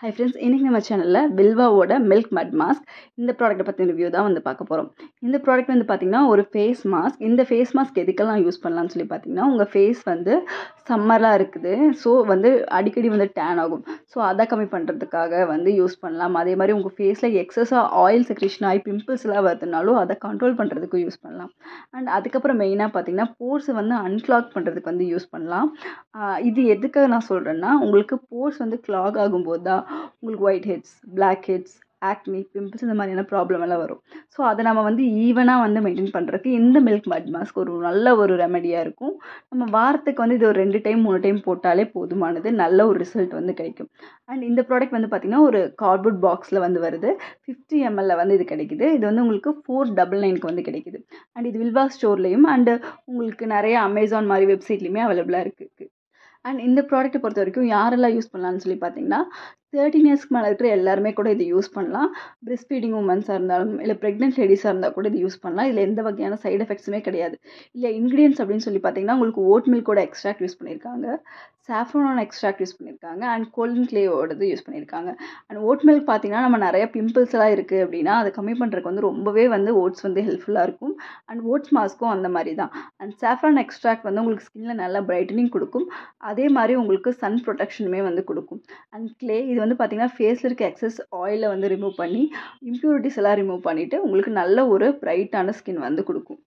Hi friends, இன்றைக்கி நம்ம சேனலில் வில்வாவோட மில்க் மட் மாஸ்க் இந்த ப்ராடக்ட்டை பற்றின ரிவ்யூ தான் வந்து பார்க்க போகிறோம். இந்த ப்ராடக்ட் வந்து பார்த்திங்கன்னா ஒரு ஃபேஸ் மாஸ்க். இந்த ஃபேஸ் மாஸ்க் எதுக்கெல்லாம் யூஸ் பண்ணலாம்னு சொல்லி பார்த்திங்கன்னா, உங்கள் ஃபேஸ் வந்து சம்மராக இருக்குது, ஸோ வந்து அடிக்கடி வந்து டேன் ஆகும். ஸோ அதை கம்மி பண்ணுறதுக்காக வந்து யூஸ் பண்ணலாம். அதே மாதிரி உங்கள் ஃபேஸில் எக்ஸஸாக ஆயில் செக்ரேஷன் ஆகி பிம்பிள்ஸ்லாம் வருதுனாலும் அதை கண்ட்ரோல் பண்ணுறதுக்கு யூஸ் பண்ணலாம். அண்ட் அதுக்கப்புறம் மெயினாக பார்த்திங்கன்னா போர்ஸை வந்து அன்க்ளாக் பண்ணுறதுக்கு வந்து யூஸ் பண்ணலாம். இது எதுக்காக நான் சொல்கிறேன்னா, உங்களுக்கு போர்ஸ் வந்து கிளாக் ஆகும்போது தான் உங்களுக்கு ஒயிட் ஹெட்ஸ், பிளாக் ஹெட்ஸ், ஆக்னி, பிம்பிள்ஸ் இந்த மாதிரியான ப்ராப்ளம் எல்லாம் வரும். ஸோ அதை நம்ம வந்து ஈவனாக வந்து மெயின்டைன் பண்ணுறதுக்கு இந்த மில்க் மட் மாஸ்க் ஒரு நல்ல ஒரு ரெமெடியாக இருக்கும். நம்ம வாரத்துக்கு வந்து இது ஒரு 2 டைம் 3 டைம் போட்டாலே போதுமானது. நல்ல ஒரு ரிசல்ட் வந்து கிடைக்கும். அண்ட் இந்த ப்ராடக்ட் வந்து பார்த்திங்கன்னா ஒரு கார்ட்போர்ட் பாக்ஸில் வந்து வருது. 50 ml வந்து இது கிடைக்குது. இது வந்து உங்களுக்கு 499க்கு வந்து கிடைக்குது. அண்ட் இது வில்வா ஸ்டோர்லேயும் அண்டு உங்களுக்கு நிறைய அமேசான் மாதிரி வெப்சைட்லேயுமே அவைலபிளாக இருக்குது. அண்ட் இந்த ப்ராடக்ட்டை பொறுத்த வரைக்கும் யாரெல்லாம் யூஸ் பண்ணலான்னு சொல்லி பார்த்தீங்கன்னா, 13 இயர்ஸ்க்கு மேலே இருக்கிற எல்லாருமே கூட இது யூஸ் பண்ணலாம். பிரெஸ்ட் ஃபீடிங் உமன்ஸாக இருந்தாலும் இல்லை ப்ரெக்னென்ட் லேடிஸாக இருந்தால் கூட இது யூஸ் பண்ணலாம். இதில் எந்த வகையான சைடு எஃபெக்ட்ஸுமே கிடையாது. இல்லை இன்க்ரீடியன்ஸ் அப்படின்னு சொல்லி பார்த்தீங்கன்னா, உங்களுக்கு ஓட் மில்கோட எக்ஸ்ட்ராக்ட் யூஸ் பண்ணியிருக்காங்க, சாஃப்ரானோட எக்ஸ்ட்ராக்ட் யூஸ் பண்ணியிருக்காங்க, அண்ட் கோல்டன் கிளேவோடது யூஸ் பண்ணியிருக்காங்க. அண்ட் ஓட் மில்க் பார்த்தீங்கன்னா, நம்ம நிறைய பிம்பிள்ஸ் எல்லாம் இருக்குது அப்படின்னா அதை கம்மி பண்ணுறதுக்கு வந்து ரொம்பவே வந்து ஓட்ஸ் வந்து ஹெல்ப்ஃபுல்லாக இருக்கும். அண்ட் ஓட்ஸ் மாஸ்க்கும் அந்த மாதிரி தான். அண்ட் சாஃப்ரான் எக்ஸ்ட்ராக்ட் வந்து உங்களுக்கு ஸ்கின்னில் நல்லா பிரைட்டனிங் கொடுக்கும். அதே மாதிரி உங்களுக்கு சன் ப்ரொடெக்ஷனுமே வந்து கொடுக்கும். அண்ட் கிளே இது வந்து பார்த்திங்கன்னா ஃபேஸில் இருக்க எக்ஸஸ் ஆயிலை வந்து ரிமூவ் பண்ணி இம்ப்யூரிட்டிஸ் எல்லாம் ரிமூவ் பண்ணிவிட்டு உங்களுக்கு நல்ல ஒரு பிரைட்டான ஸ்கின் வந்து கொடுக்கும்.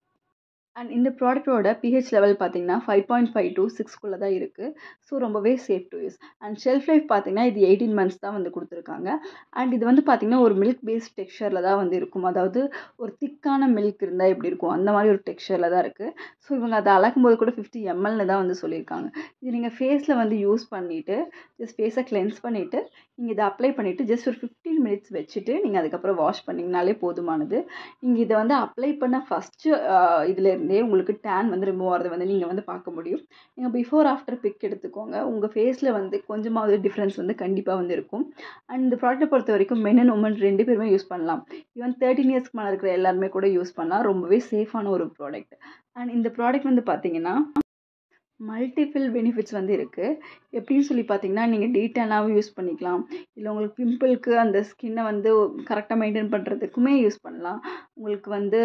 அண்ட் இந்த ப்ராடக்ட்டோட pH லெவல் பார்த்தீங்கன்னா 5.5 to 6க்குள்ளே தான் இருக்குது. ஸோ ரொம்பவே safe to use. And shelf life பார்த்தீங்கன்னா இது 18 months தான் வந்து கொடுத்துருக்காங்க. அண்ட் இது வந்து பார்த்திங்கன்னா ஒரு மில்க் பேஸ்ட் டெக்ஸ்சரில் தான் வந்து இருக்கும். அதாவது ஒரு திக்கான மில்க் இருந்தால் எப்படி இருக்கும் அந்த மாதிரி ஒரு டெக்ஸ்சரில் தான் இருக்குது. ஸோ இவங்க அதை அளக்கும்போது கூட 50 mlன்னு தான் வந்து சொல்லியிருக்காங்க. இது நீங்கள் ஃபேஸில் வந்து யூஸ் பண்ணிவிட்டு ஜஸ்ட் ஃபேஸை கிளென்ஸ் பண்ணிவிட்டு நீங்கள் இதை அப்ளை பண்ணிவிட்டு ஜஸ்ட் ஒரு 15 minutes வச்சுட்டு நீங்கள் அதுக்கப்புறம் வாஷ் பண்ணிங்கனாலே போதுமானது. நீங்கள் இதை வந்து அப்ளை பண்ண ஃபஸ்ட்டு இதில் உங்களுக்கு டேன் வந்து ரிமூவ் ஆகிறத வந்து நீங்கள் வந்து பார்க்க முடியும். நீங்கள் பிஃபோர் ஆஃப்டர் பிக் எடுத்துக்கோங்க. உங்கள் ஃபேஸில் வந்து கொஞ்சமாவது டிஃப்ரென்ஸ் வந்து கண்டிப்பாக வந்து இருக்கும். அண்ட் இந்த ப்ராடக்ட்டை பொறுத்த வரைக்கும் மென் அண்ட் உமன் 2 பேருமே யூஸ் பண்ணலாம். ஈவன் 13 இயர்ஸ்க்கு மேலே இருக்கிற எல்லாருமே கூட யூஸ் பண்ணலாம். ரொம்பவே சேஃபான ஒரு ப்ராடக்ட். அண்ட் இந்த ப்ராடக்ட் வந்து பார்த்தீங்கன்னா மல்டிபிள் பெனிஃபிட்ஸ் வந்து இருக்குது. எப்படின்னு சொல்லி பார்த்தீங்கன்னா, நீங்கள் டீட்டனாகவும் யூஸ் பண்ணிக்கலாம். இல்லை உங்களுக்கு பிம்பிளுக்கு அந்த ஸ்கின்னை வந்து கரெக்டாக மெயின்டைன் பண்ணுறதுக்குமே யூஸ் பண்ணலாம். உங்களுக்கு வந்து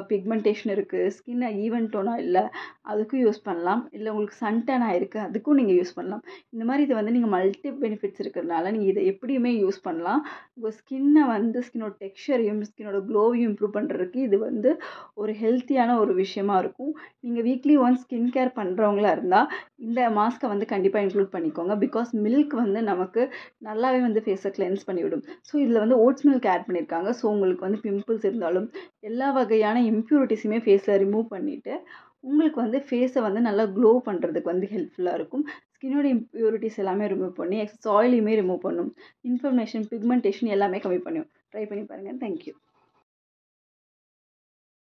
பிக்மெண்டேஷன் இருக்குது, ஸ்கின்னை ஈவன் டோனாக இல்லை அதுக்கும் யூஸ் பண்ணலாம். இல்லை உங்களுக்கு சன்டேன் ஆகிருக்கு அதுக்கும் நீங்கள் யூஸ் பண்ணலாம். இந்த மாதிரி இது வந்து நீங்கள் மல்டி பெனிஃபிட்ஸ் இருக்கிறதுனால நீங்கள் இதை எப்படியுமே யூஸ் பண்ணலாம். உங்கள் ஸ்கின்னை வந்து ஸ்கின்னோட டெக்ஸ்சரையும் ஸ்கின்னோட க்ளோவையும் இம்ப்ரூவ் பண்ணுறதுக்கு இது வந்து ஒரு ஹெல்த்தியான ஒரு விஷயமா இருக்கும். நீங்கள் வீக்லி ஒன்ஸ் ஸ்கின் கேர் பண்ணுறவங்களா இருந்தால் இந்த மாஸ்க்கை வந்து கண்டிப்பாக இன்க்ளூட் பண்ணிக்கோங்க. பிகாஸ் மில்க் வந்து நமக்கு நல்லாவே வந்து ஃபேஸை கிளென்ஸ் பண்ணிவிடும். ஸோ இதில் வந்து ஓட்ஸ் மில்க் ஆட் பண்ணியிருக்காங்க. ஸோ உங்களுக்கு வந்து பிம்பிள்ஸ் இருந்தாலும் எல்லா வகையான இம்ப்யூரிட்டிஸுமே ஃபேஸில் ரிமூவ் பண்ணிவிட்டு உங்களுக்கு வந்து ஃபேஸை வந்து நல்லா க்ளோ பண்ணுறதுக்கு வந்து ஹெல்ப்ஃபுல்லாக இருக்கும். ஸ்கின்னோட இம்ப்யூரிட்டிஸ் எல்லாமே ரிமூவ் பண்ணி எக்ஸஸ் ஆயிலையுமே ரிமூவ் பண்ணும். இன்ஃப்ளமேஷன், பிக்மெண்டேஷன் எல்லாமே கம்மி பண்ணும். ட்ரை பண்ணி பாருங்கள். தேங்க்யூ.